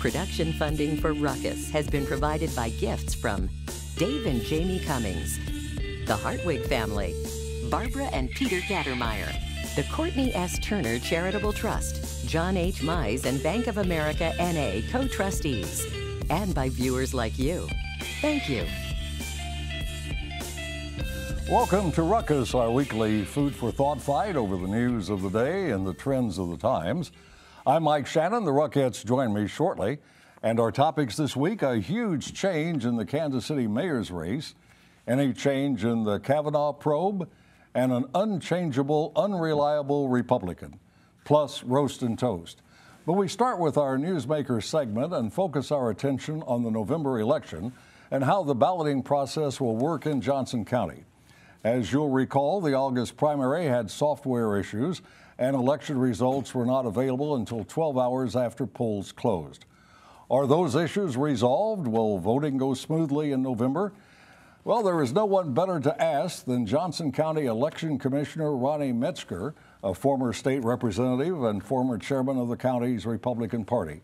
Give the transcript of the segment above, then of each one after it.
Production funding for Ruckus has been provided by gifts from Dave and Jamie Cummings, the Hartwig family, Barbara and Peter Gattermeyer, the Courtney S. Turner Charitable Trust, John H. Mize and Bank of America N.A. co-trustees, and by viewers like you. Thank you. Welcome to Ruckus, our weekly food for thought fight over the news of the day and the trends of the times. I'm Mike Shannon. The Ruckettes join me shortly. And our topics this week, a huge change in the Kansas City mayor's race, any change in the Kavanaugh probe, and an unchangeable, unreliable Republican, plus roast and toast. But we start with our Newsmaker segment and focus our attention on the November election and how the balloting process will work in Johnson County. As you'll recall, the August primary had software issues and election results were not available until 12 hours after polls closed. Are those issues resolved? Will voting go smoothly in November? Well, there is no one better to ask than Johnson County Election Commissioner Ronnie Metzger, a former state representative and former chairman of the county's Republican Party.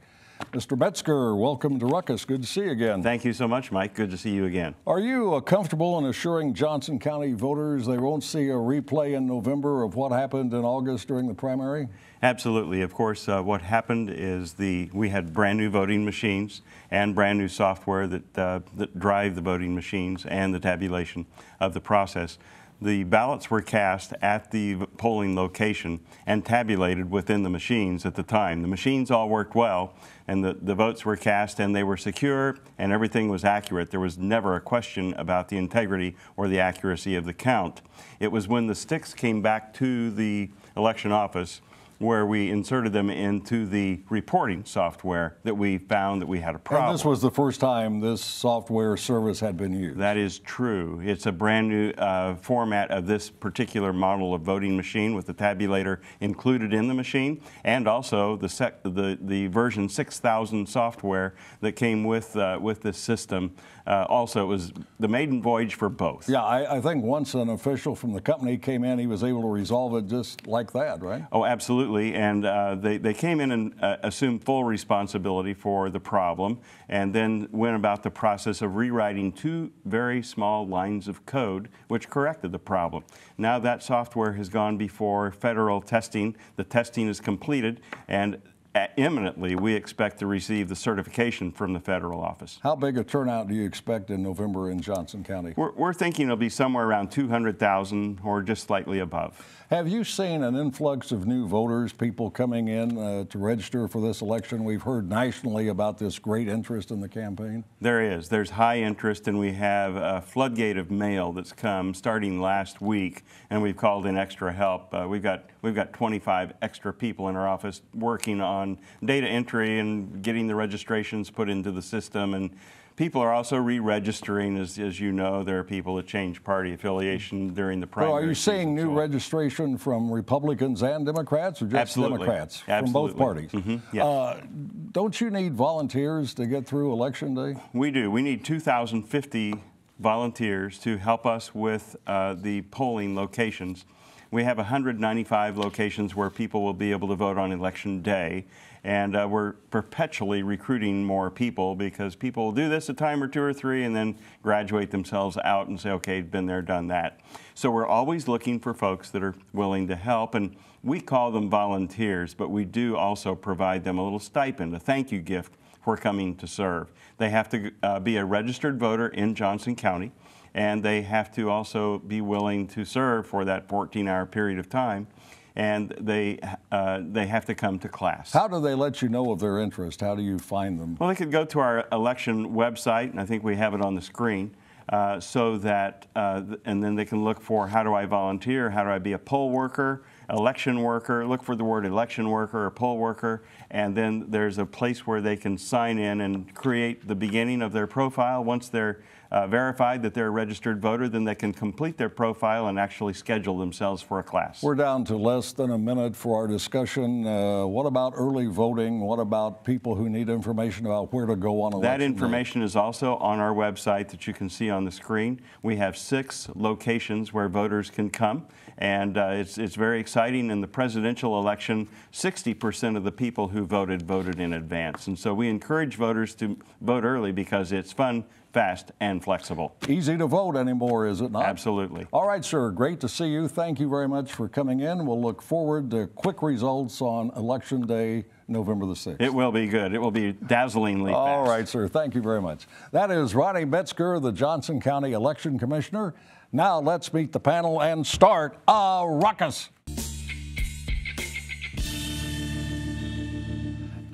Mr. Metzger, welcome to Ruckus. Good to see you again. Thank you so much, Mike. Good to see you again. Are you comfortable in assuring Johnson County voters they won't see a replay in November of what happened in August during the primary? Absolutely. Of course, what happened is we had brand new voting machines and brand new software that drive the voting machines and the tabulation of the process. The ballots were cast at the polling location and tabulated within the machines at the time. The machines all worked well, and the votes were cast and they were secure and everything was accurate. There was never a question about the integrity or the accuracy of the count. It was when the sticks came back to the election office where we inserted them into the reporting software that we found that we had a problem. And this was the first time this software service had been used. That is true. It's a brand new format of this particular model of voting machine with the tabulator included in the machine, and also the version 6000 software that came with this system. Also, it was the maiden voyage for both. Yeah, I think once an official from the company came in, he was able to resolve it just like that, right? Oh, absolutely. And they came in and assumed full responsibility for the problem and then went about the process of rewriting 2 very small lines of code which corrected the problem. Now that software has gone before federal testing. The testing is completed, and imminently we expect to receive the certification from the federal office. How big a turnout do you expect in November in Johnson County? We're thinking it'll be somewhere around 200,000 or just slightly above. Have you seen an influx of new voters, people coming in to register for this election? We've heard nationally about this great interest in the campaign. There is. There's high interest, and we have a floodgate of mail that's come starting last week, and we've called in extra help. We've got 25 extra people in our office working on data entry and getting the registrations put into the system. And people are also re-registering. As you know, there are people that change party affiliation during the primary. So are you seeing new registration from Republicans and Democrats, or just Absolutely. Democrats? Absolutely. From both parties? Mm-hmm. Yes. Don't you need volunteers to get through Election Day? We do. We need 2,050 volunteers to help us with the polling locations. We have 195 locations where people will be able to vote on Election Day, and we're perpetually recruiting more people because people will do this a time or 2 or 3 and then graduate themselves out and say, okay, been there, done that. So we're always looking for folks that are willing to help, and we call them volunteers, but we do also provide them a little stipend, a thank you gift for coming to serve. They have to be a registered voter in Johnson County, and they have to also be willing to serve for that 14-hour period of time, and they have to come to class. How do they let you know of their interest? How do you find them? Well, they could go to our election website, and I think we have it on the screen, so that, and then they can look for how do I volunteer, how do I be a poll worker, election worker, look for the word election worker or poll worker, and then there's a place where they can sign in and create the beginning of their profile. Once they're verified that they're a registered voter, then they can complete their profile and actually schedule themselves for a class. We're down to less than a minute for our discussion. What about early voting? What about people who need information about where to go on election That information is also on our website that you can see on the screen. We have 6 locations where voters can come, and it's very exciting. exciting. In the presidential election, 60% of the people who voted in advance. And so we encourage voters to vote early because it's fun, fast, and flexible. Easy to vote anymore, is it not? Absolutely. All right, sir. Great to see you. Thank you very much for coming in. We'll look forward to quick results on Election Day, November the 6th. It will be good. It will be dazzlingly fast. All right, sir. Thank you very much. That is Ronnie Metzger, the Johnson County Election Commissioner. Now let's meet the panel and start a ruckus.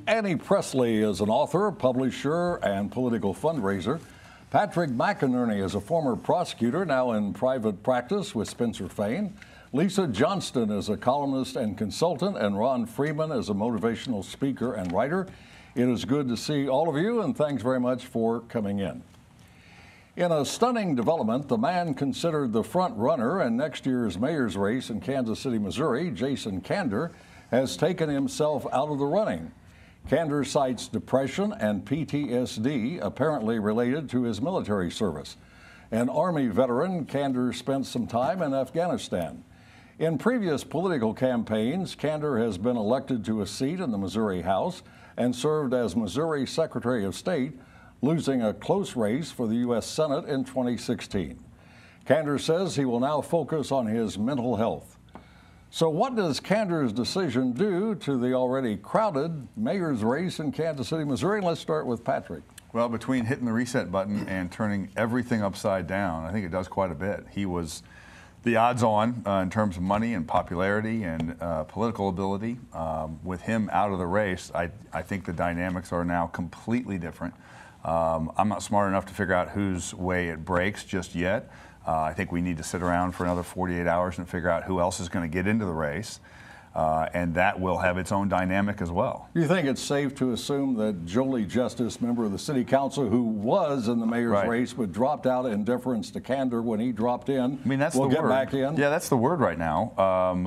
Annie Presley is an author, publisher, and political fundraiser. Patrick McInerney is a former prosecutor, now in private practice with Spencer Fain. Lisa Johnston is a columnist and consultant, and Ron Freeman is a motivational speaker and writer. It is good to see all of you, and thanks very much for coming in. In a stunning development, the man considered the front runner in next year's mayor's race in Kansas City, Missouri, Jason Kander, has taken himself out of the running. Kander cites depression and PTSD, apparently related to his military service. An Army veteran, Kander spent some time in Afghanistan. In previous political campaigns, Kander has been elected to a seat in the Missouri House and served as Missouri Secretary of State, losing a close race for the U.S. Senate in 2016. Kander says he will now focus on his mental health. So what does Kander's decision do to the already crowded mayor's race in Kansas City, Missouri? Let's start with Patrick. Well, between hitting the reset button and turning everything upside down, I think it does quite a bit. He was the odds-on in terms of money and popularity and political ability. With him out of the race, I think the dynamics are now completely different. I'm not smart enough to figure out whose way it breaks just yet. I think we need to sit around for another 48 hours and figure out who else is going to get into the race. And that will have its own dynamic as well. Do you think it's safe to assume that Jolie Justice, member of the City Council, who was in the mayor's race but dropped out in deference to Kander when he dropped in, I mean, that's will the get word. back in? Yeah, that's the word right now.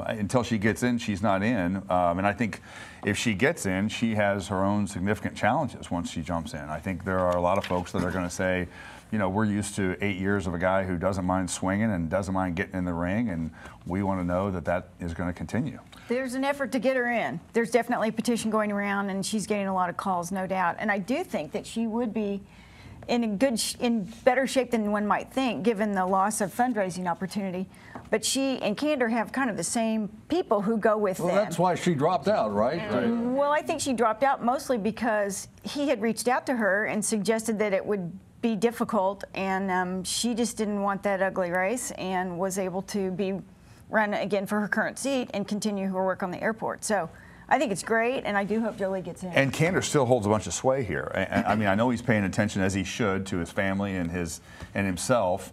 Until she gets in, she's not in. And I think if she gets in, she has her own significant challenges once she jumps in. I think there are a lot of folks that are going to say, you know, we're used to 8 years of a guy who doesn't mind swinging and doesn't mind getting in the ring, and we want to know that that is going to continue. There's an effort to get her in. There's definitely a petition going around, and she's getting a lot of calls, no doubt. And I do think that she would be in better shape than one might think, given the loss of fundraising opportunity. But she and Kander have kind of the same people who go with them. Well, that's why she dropped out, right? Well, I think she dropped out mostly because he had reached out to her and suggested that it would be difficult, and she just didn't want that ugly race and was able to be run again for her current seat and continue her work on the airport. So I think it's great, and I do hope Jolie gets in. And Kander still holds a bunch of sway here. I mean, I know he's paying attention, as he should, to his family and himself.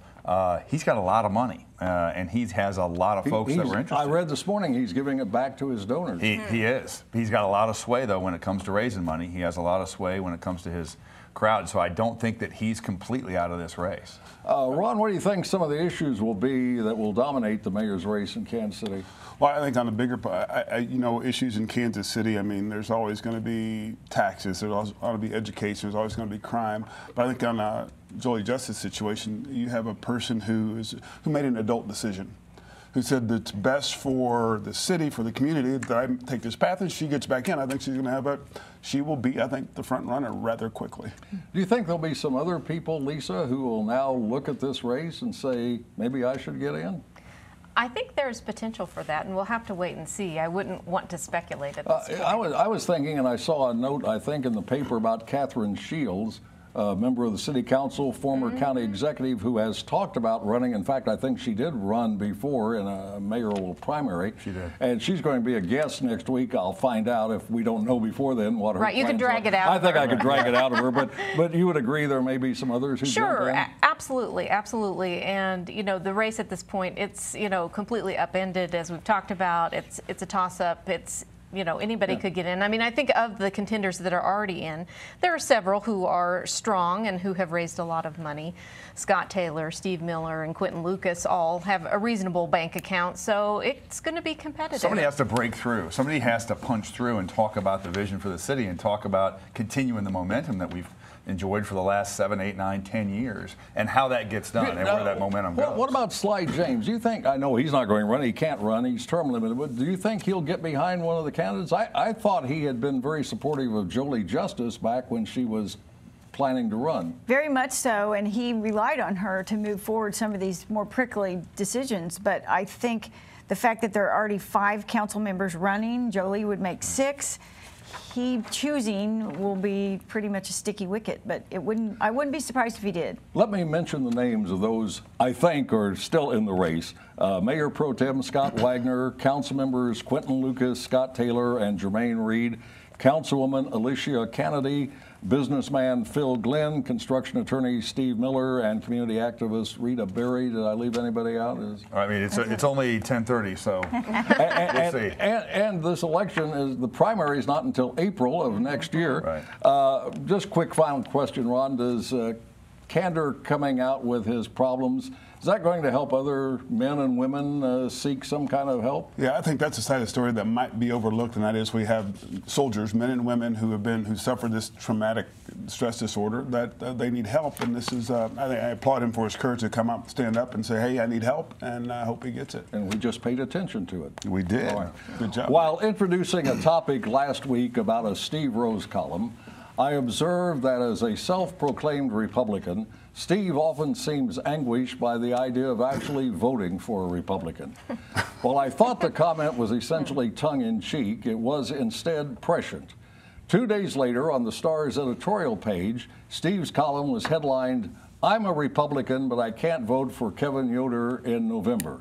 He's got a lot of money, and he has a lot of folks that were interested. I read this morning he's giving it back to his donors. He is. He's got a lot of sway, though, when it comes to raising money. He has a lot of sway when it comes to his crowd, so I don't think that he's completely out of this race. Ron, what do you think some of the issues will be that will dominate the mayor's race in Kansas City? Well, I think on the bigger part, you know, issues in Kansas City, I mean, there's always going to be taxes, there's always going to be education, there's always going to be crime. But I think on Jolie Justice situation, you have a person who made an adult decision, who said that it's best for the city, for the community, that I take this path, and she gets back in. I think she's going to have she will be, I think, the front runner rather quickly. Do you think there'll be some other people, Lisa, who will now look at this race and say, maybe I should get in? I think there's potential for that, and we'll have to wait and see. I wouldn't want to speculate at this point. I was thinking, and I saw a note, I think, in the paper about Catherine Shields, a member of the City Council, former county executive, who has talked about running. In fact, I think she did run before in a mayoral primary. She did. And she's going to be a guest next week. I'll find out, if we don't know before then, what her Right, you can drag it out. I think I could drag it out of her, but you would agree there may be some others who Sure, jump in? absolutely, absolutely. And, you know, the race at this point, it's, you know, completely upended, as we've talked about. It's a toss-up. It's, you know, anybody could get in. I mean, I think of the contenders that are already in, there are several who are strong and who have raised a lot of money. Scott Taylor, Steve Miller, and Quentin Lucas all have a reasonable bank account, so it's going to be competitive. Somebody has to break through. Somebody has to punch through and talk about the vision for the city and talk about continuing the momentum that we've enjoyed for the last 7, 8, 9, 10 years, and how that gets done and where that momentum goes. What about Sly James? Do you think, I know he's not going to run, he can't run, he's term limited, but do you think he'll get behind one of the candidates? I thought he had been very supportive of Jolie Justice back when she was planning to run. Very much so, and he relied on her to move forward some of these more prickly decisions. But I think the fact that there are already 5 council members running, Jolie would make 6. He choosing will be pretty much a sticky wicket, but I wouldn't be surprised if he did. Let me mention the names of those I think are still in the race. Mayor Pro Tem Scott Wagner, council members Quentin Lucas, Scott Taylor, and Jermaine Reed, Councilwoman Alicia Kennedy, businessman Phil Glenn, construction attorney Steve Miller, and community activist Rita Berry. Did I leave anybody out? I mean, it's only 10:30, so we'll see. And this election is, the primary is not until April of next year. Right. Just quick final question, Ron. Does Kander coming out with his problems, is that going to help other men and women seek some kind of help? Yeah, I think that's a side of the story that might be overlooked, and that is we have soldiers, men and women, who suffered this traumatic stress disorder, that they need help. And this is, I applaud him for his courage to come up, stand up, and say, "Hey, I need help," and I hope he gets it. And we just paid attention to it. We did. All right. Good job. While introducing a topic last week about a Steve Rose column, I observed that as a self-proclaimed Republican, Steve often seems anguished by the idea of actually voting for a Republican. While I thought the comment was essentially tongue-in-cheek, it was instead prescient. 2 days later, on the Star's editorial page, Steve's column was headlined, "I'm a Republican, but I can't vote for Kevin Yoder in November."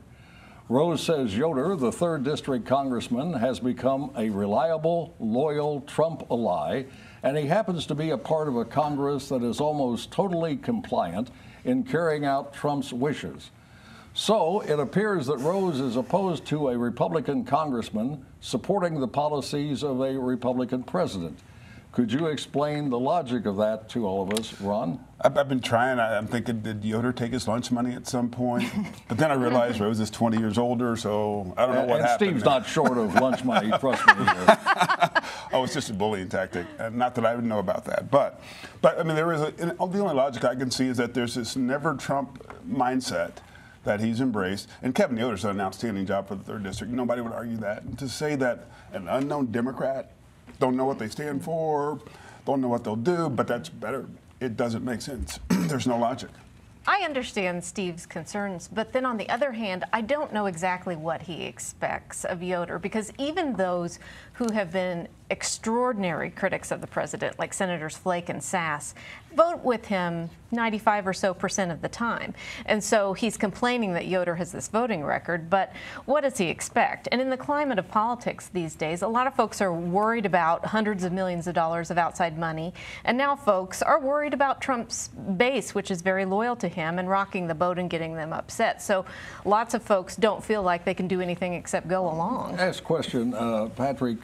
Rose says Yoder, the 3rd District Congressman, has become a reliable, loyal Trump ally, and he happens to be a part of a Congress that is almost totally compliant in carrying out Trump's wishes. So it appears that Rose is opposed to a Republican congressman supporting the policies of a Republican president. Could you explain the logic of that to all of us, Ron? I've been trying. I'm thinking, did Yoder take his lunch money at some point? But then I realized Rose is 20 years older, so I don't know what happened. Steve's not short of lunch money, trust me. Oh, it's just a bullying tactic, and not that I would know about that. But I mean, the only logic I can see is that there's this never Trump mindset that he's embraced. And Kevin Yoder's done an outstanding job for the 3rd District. Nobody would argue that. And to say that an unknown Democrat don't know what they stand for, don't know what they'll do, but that's better. It doesn't make sense. There's no logic. I understand Steve's concerns, but then on the other hand, I don't know exactly what he expects of Yoder, because even those who have been extraordinary critics of the president, like Senators Flake and Sass, vote with him 95% or so of the time. And so he's complaining that Yoder has this voting record, but what does he expect? And in the climate of politics these days, a lot of folks are worried about hundreds of millions of dollars of outside money, and now folks are worried about Trump's base, which is very loyal to him, and rocking the boat and getting them upset. So lots of folks don't feel like they can do anything except go along. Last question, Patrick.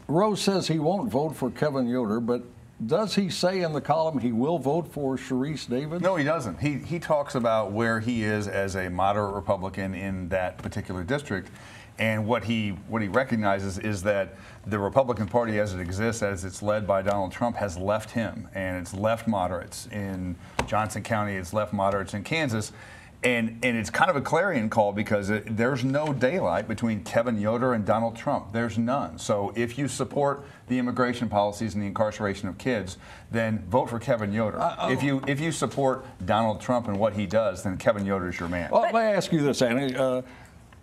Rose says he won't vote for Kevin Yoder, but does he say in the column he will vote for Sharice Davids? No, he doesn't. He talks about where he is as a moderate Republican in that particular district. And what he recognizes is that the Republican Party as it exists, as it's led by Donald Trump, has left him. And it's left moderates in Johnson County, it's left moderates in Kansas. And it's kind of a clarion call because there's no daylight between Kevin Yoder and Donald Trump. There's none. So if you support the immigration policies and the incarceration of kids, then vote for Kevin Yoder. If you support Donald Trump and what he does, then Kevin Yoder is your man. Well, let me ask you this, Annie.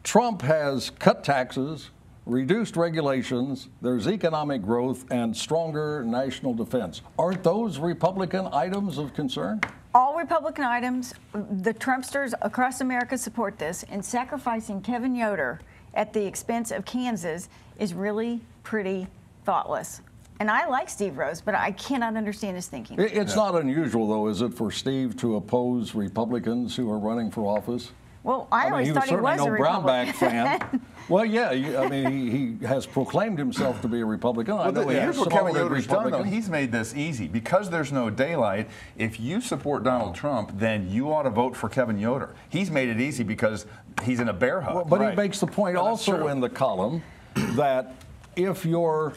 Trump has cut taxes, reduced regulations, there's economic growth, and stronger national defense. Aren't those Republican items of concern? All Republican items. The Trumpsters across America support this, and sacrificing Kevin Yoder at the expense of Kansas is really pretty thoughtless. And I like Steve Rose, but I cannot understand his thinking. It's not unusual, though, is it, for Steve to oppose Republicans who are running for office? Well, I always thought he was a Republican. Brownback fan. Well, yeah, I mean, he has proclaimed himself to be a Republican. I know here's what Kevin Yoder's done, though. He's made this easy. Because there's no daylight, if you support Donald Trump, then you ought to vote for Kevin Yoder. He's made it easy because he's in a bear hug. Well, but he makes the point also in the column that if you're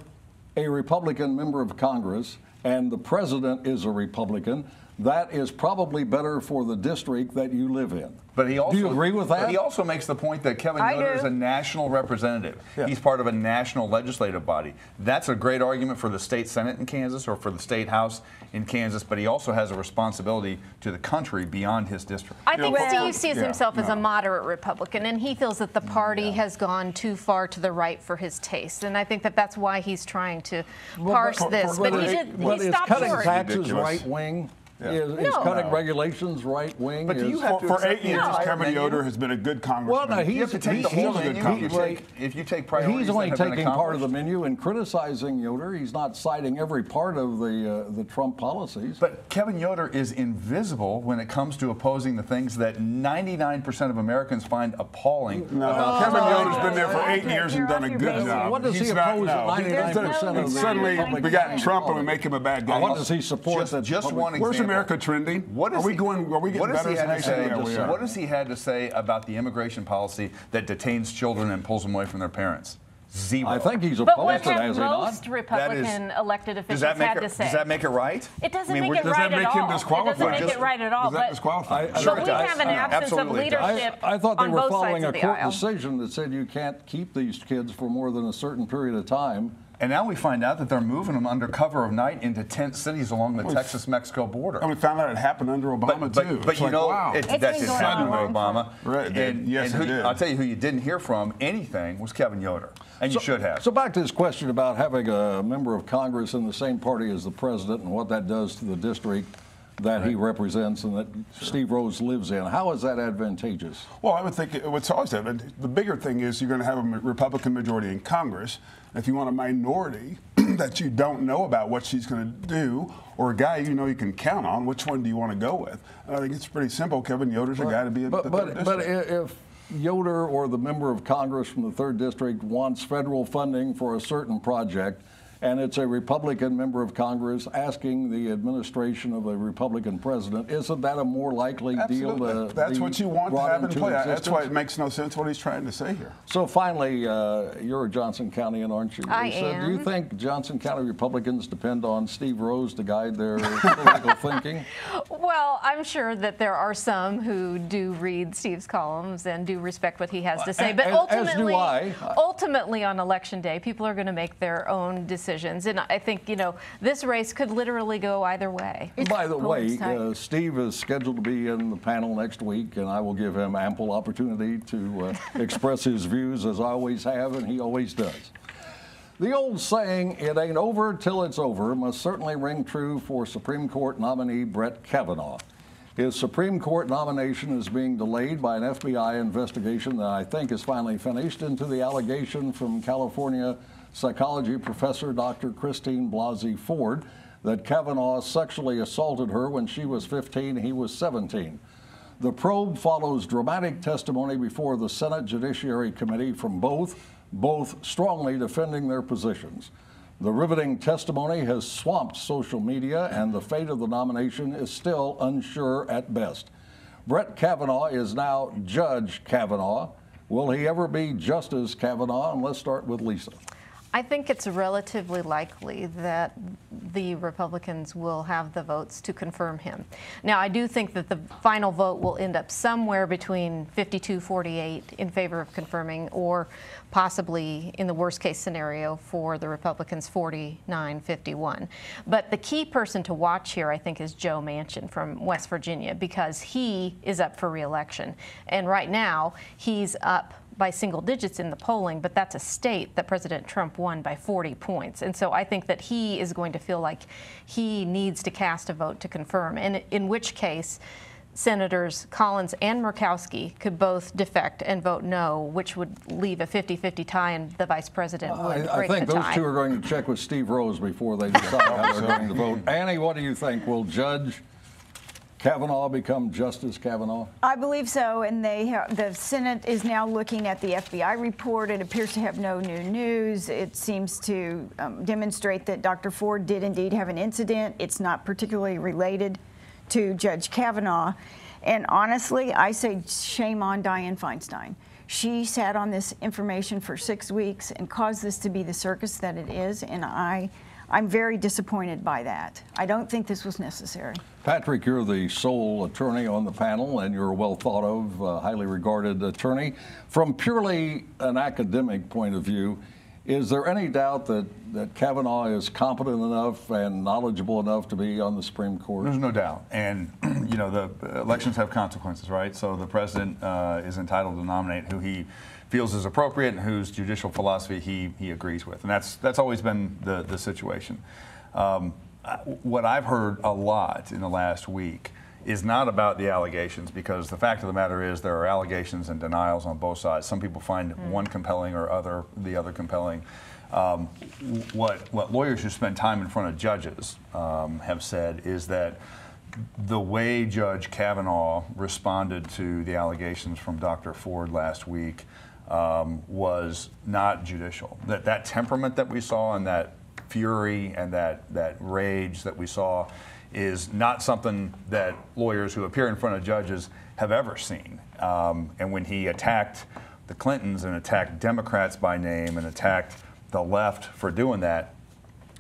a Republican member of Congress and the president is a Republican, that is probably better for the district that you live in. But he also, do you agree with that? But he also makes the point that Kevin Yoder is a national representative. Yeah. He's part of a national legislative body. That's a great argument for the state Senate in Kansas or for the state House in Kansas, but he also has a responsibility to the country beyond his district. I think Steve sees himself as a moderate Republican, and he feels that the party has gone too far to the right for his taste. And I think that that's why he's trying to parse this. But he stopped cutting short. taxes right-wing? Yeah. Is cutting regulations right wing? But do you have to for 8 years, Kevin Yoder has been a good congressman. Well, no, you have to take the whole menu. If you take priorities, he's only taking part of the menu and criticizing Yoder. He's not citing every part of the Trump policies. But Kevin Yoder is invisible when it comes to opposing the things that 99% of Americans find appalling. No, Kevin Yoder's been there for 8 years and done a good job. What does he oppose at 99% of the Suddenly we got Trump and we make him a bad guy. What does he support? Just one example. Where's America trending? Are we getting better as a nation? What has he had to say about the immigration policy that detains children and pulls them away from their parents? Zero. I think he's But opposed what it, have has he not? most Republican elected officials had to say? Does that make it right? It doesn't make it right at all. Does that make him disqualified? It doesn't make it right at all. Does that disqualify? But we have an absence of leadership I thought they on were both following sides a of the court aisle. decision that said you can't keep these kids for more than a certain period of time. And now we find out that they're moving them under cover of night into tent cities along the Texas-Mexico border. And we found out it happened under Obama, too. But you know, wow. that didn't happen under Obama. Right, yes, it did. I'll tell you who you didn't hear from anything was Kevin Yoder. And you should have. So back to this question about having a member of Congress in the same party as the president and what that does to the district that he represents and that Steve Rose lives in. How is that advantageous? Well, I would think it's always advantageous. The bigger thing is you're going to have a Republican majority in Congress. If you want a minority that you don't know about what she's going to do, or a guy you know you can count on, which one do you want to go with? And I think it's pretty simple. Kevin Yoder's a guy to be in the third district. But if Yoder or the member of Congress from the 3rd District wants federal funding for a certain project, and it's a Republican member of Congress asking the administration of a Republican president, isn't that a more likely deal to That's what you want to have in play. Existence? That's why it makes no sense what he's trying to say here. So finally, you're a Johnson County, aren't you? I Lisa? am. Do you think Johnson County Republicans depend on Steve Rose to guide their political thinking? Well, I'm sure that there are some who do read Steve's columns and do respect what he has to say. But ultimately, ultimately on Election Day, people are going to make their own decisions. And I think, you know, this race could literally go either way. By the way, Steve is scheduled to be in the panel next week, and I will give him ample opportunity to express his views, as I always have, and he always does. The old saying, "It ain't over till it's over," must certainly ring true for Supreme Court nominee Brett Kavanaugh. His Supreme Court nomination is being delayed by an FBI investigation that I think is finally finished into the allegation from California psychology professor Dr. Christine Blasey Ford that Kavanaugh sexually assaulted her when she was 15, he was 17. The probe follows dramatic testimony before the Senate Judiciary Committee from both strongly defending their positions. The riveting testimony has swamped social media, and the fate of the nomination is still unsure at best. Brett Kavanaugh is now Judge Kavanaugh. Will he ever be Justice Kavanaugh? And let's start with Lisa. I think it's relatively likely that the Republicans will have the votes to confirm him. Now, I do think that the final vote will end up somewhere between 52-48 in favor of confirming, or possibly, in the worst case scenario, for the Republicans, 49-51. But the key person to watch here, I think, is Joe Manchin from West Virginia, because he is up for re-election. And right now, he's up by single digits in the polling, but that's a state that President Trump won by 40 points. And so I think that he is going to feel like he needs to cast a vote to confirm, and in which case Senators Collins and Murkowski could both defect and vote no, which would leave a 50-50 tie, and the vice president would break the tie. I think those two are going to check with Steve Rose before they decide how they're going to vote. Annie, what do you think? Will Judge Kavanaugh become Justice Kavanaugh? I believe so, and the Senate is now looking at the FBI report. It appears to have no new news. It seems to demonstrate that Dr. Ford did indeed have an incident. It's not particularly related to Judge Kavanaugh. And honestly, I say shame on Dianne Feinstein. She sat on this information for 6 weeks and caused this to be the circus that it is, and I I'm very disappointed by that. I don't think this was necessary. Patrick, you're the sole attorney on the panel, and you're a well thought of, highly regarded attorney. From purely an academic point of view, is there any doubt that Kavanaugh is competent enough and knowledgeable enough to be on the Supreme Court? There's no doubt. And, you know, the elections have consequences, right? So the president is entitled to nominate who he feels is appropriate and whose judicial philosophy he agrees with. And that's always been the situation. What I've heard a lot in the last week is not about the allegations, because the fact of the matter is there are allegations and denials on both sides. Some people find one compelling or the other compelling. What lawyers who spend time in front of judges have said is that the way Judge Kavanaugh responded to the allegations from Dr. Ford last week was not judicial. That temperament that we saw and that fury and that rage that we saw is not something that lawyers who appear in front of judges have ever seen. And when he attacked the Clintons and attacked Democrats by name and attacked the left for doing that,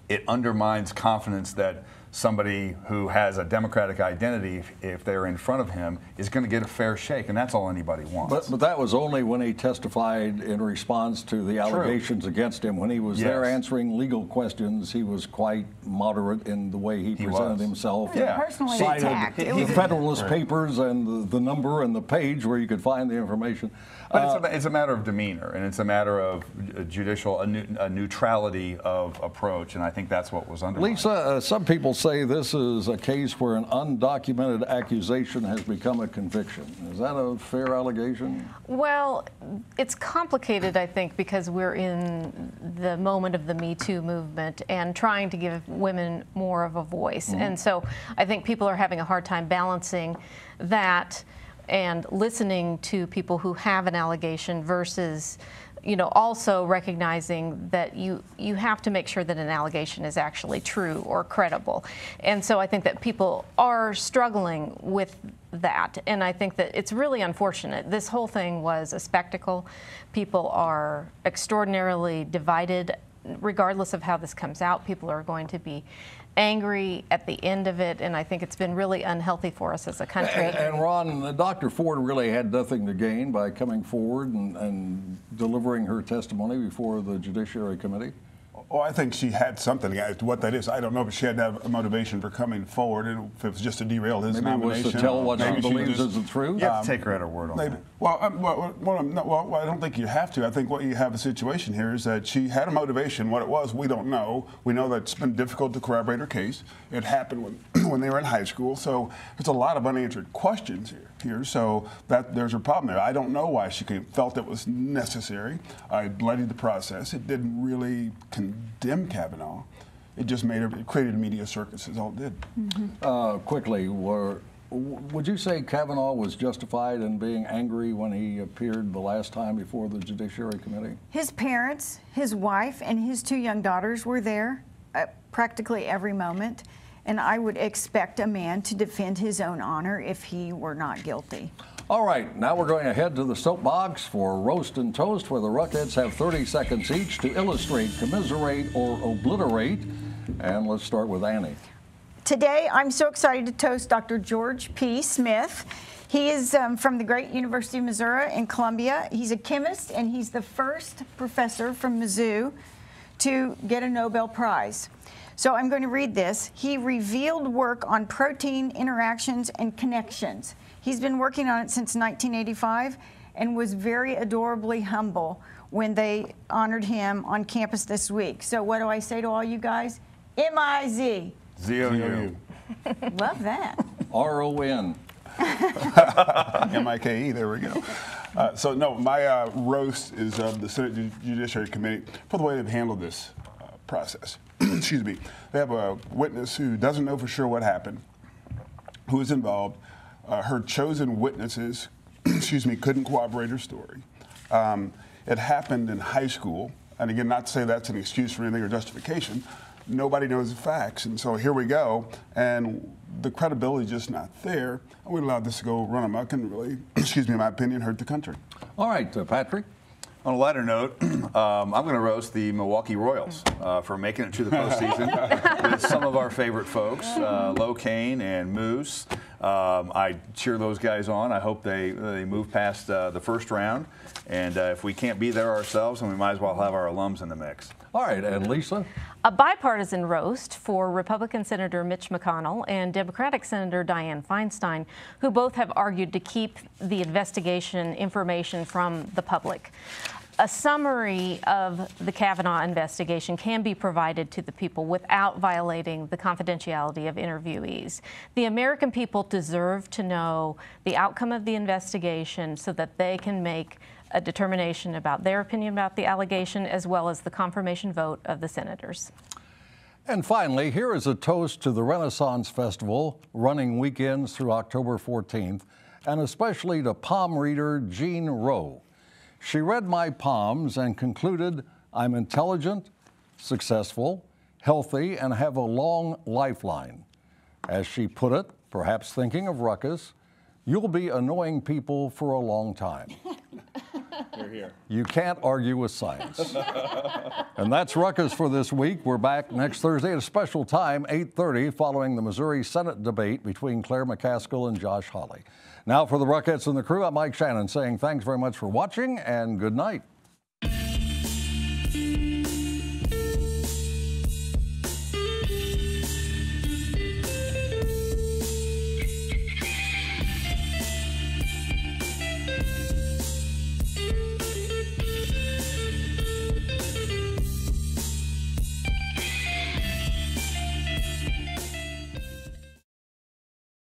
it undermines confidence that somebody who has a Democratic identity, if they're in front of him, is going to get a fair shake, and that's all anybody wants. But that was only when he testified in response to the allegations against him. When he was there answering legal questions, he was quite moderate in the way he presented himself. Personally attacked. The Federalist Papers and the number and the page where you could find the information. But it's a matter of demeanor, and it's a matter of a neutrality of approach, and I think that's what was undermined. Lisa, some people say this is a case where an undocumented accusation has become a conviction. Is that a fair allegation? Well, it's complicated, I think, because we're in the moment of the Me Too movement and trying to give women more of a voice. And so I think people are having a hard time balancing that and listening to people who have an allegation versus, you know, also recognizing that you have to make sure that an allegation is actually true or credible. And so I think that people are struggling with that. And I think that it's really unfortunate. This whole thing was a spectacle. People are extraordinarily divided. Regardless of how this comes out, people are going to be angry at the end of it, and I think it's been really unhealthy for us as a country. And Ron, Dr. Ford really had nothing to gain by coming forward and delivering her testimony before the Judiciary Committee? Oh, I think she had something. What that is, I don't know, but she had to have a motivation for coming forward. And if it was just to derail his nomination, maybe it was to tell what she believes is the truth. You have to take her at her word on that. Well, I don't think you have to. I think what you have a situation here is that she had a motivation. What it was, we don't know. We know that it's been difficult to corroborate her case. It happened when they were in high school. So there's a lot of unanswered questions here. So there's a problem there. I don't know why she felt it was necessary. I bloodied the process. It didn't really condemn Kavanaugh. It just created a media circus, is all it did. Quickly, would you say Kavanaugh was justified in being angry when he appeared the last time before the Judiciary Committee? His parents, his wife, and his 2 young daughters were there at practically every moment, and I would expect a man to defend his own honor if he were not guilty. All right, now we're going to head to the soapbox for Roast and Toast, where the Ruckettes have 30 seconds each to illustrate, commiserate, or obliterate. And let's start with Annie. Today, I'm so excited to toast Dr. George P. Smith. He is from the great University of Missouri in Columbia. He's a chemist, and he's the first professor from Mizzou to get a Nobel Prize. So I'm going to read this. He revealed work on protein interactions and connections. He's been working on it since 1985 and was very adorably humble when they honored him on campus this week. So what do I say to all you guys? M-I-Z. Z-O-U. Love that. R-O-N. M-I-K-E, there we go. So no, my roast is of the Senate Judiciary Committee for the way they've handled this process. Excuse me. They have a witness who doesn't know for sure what happened, who is involved. Her chosen witnesses, excuse me, couldn't corroborate her story. It happened in high school, and again, not to say that's an excuse for anything or justification. Nobody knows the facts, and so here we go, and the credibility is just not there. And we allowed this to go run amok and really, excuse me, in my opinion, hurt the country. All right, Patrick. On a lighter note, I'm going to roast the Milwaukee Royals for making it to the postseason with some of our favorite folks, Lo Cain and Moose. I cheer those guys on. I hope they move past the first round. And if we can't be there ourselves, then we might as well have our alums in the mix. All right, and Lisa? A bipartisan roast for Republican Senator Mitch McConnell and Democratic Senator Dianne Feinstein, who both have argued to keep the investigation information from the public. A summary of the Kavanaugh investigation can be provided to the people without violating the confidentiality of interviewees. The American people deserve to know the outcome of the investigation so that they can make a determination about their opinion about the allegation, as well as the confirmation vote of the senators. And finally, here is a toast to the Renaissance Festival running weekends through October 14th, and especially to palm reader Jean Rowe. She read my palms and concluded, I'm intelligent, successful, healthy, and have a long lifeline. As she put it, perhaps thinking of Ruckus, you'll be annoying people for a long time. You're here. You can't argue with science. And that's Ruckus for this week. We're back next Thursday at a special time, 8:30, following the Missouri Senate debate between Claire McCaskill and Josh Hawley. Now for the Ruckettes and the crew, I'm Mike Shannon saying thanks very much for watching and good night.